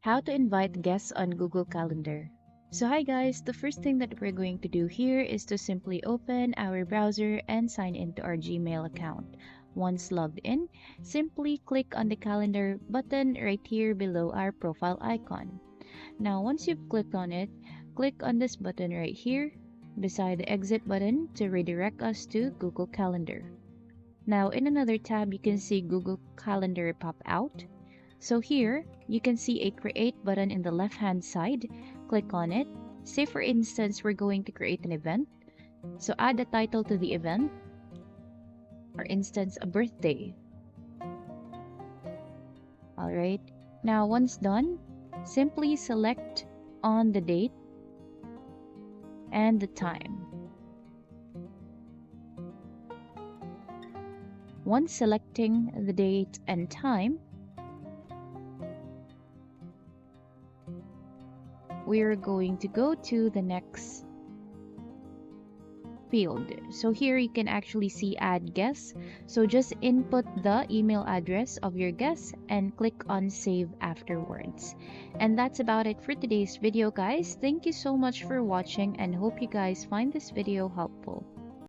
How to invite guests on Google Calendar. So hi guys, the first thing that we're going to do here is to simply open our browser and sign into our Gmail account. Once logged in, simply click on the calendar button right here below our profile icon. Now once you've clicked on it, click on this button right here beside the exit button to redirect us to Google Calendar. Now in another tab, you can see Google Calendar pop out. So here, you can see a create button in the left hand side. Click on it. Say for instance, we're going to create an event. So add a title to the event. For instance, a birthday. Alright. Now once done, simply select on the date and the time. Once selecting the date and time, we're going to go to the next field. So here you can actually see add guests. So just input the email address of your guest and click on save afterwards. And that's about it for today's video, guys. Thank you so much for watching and hope you guys find this video helpful.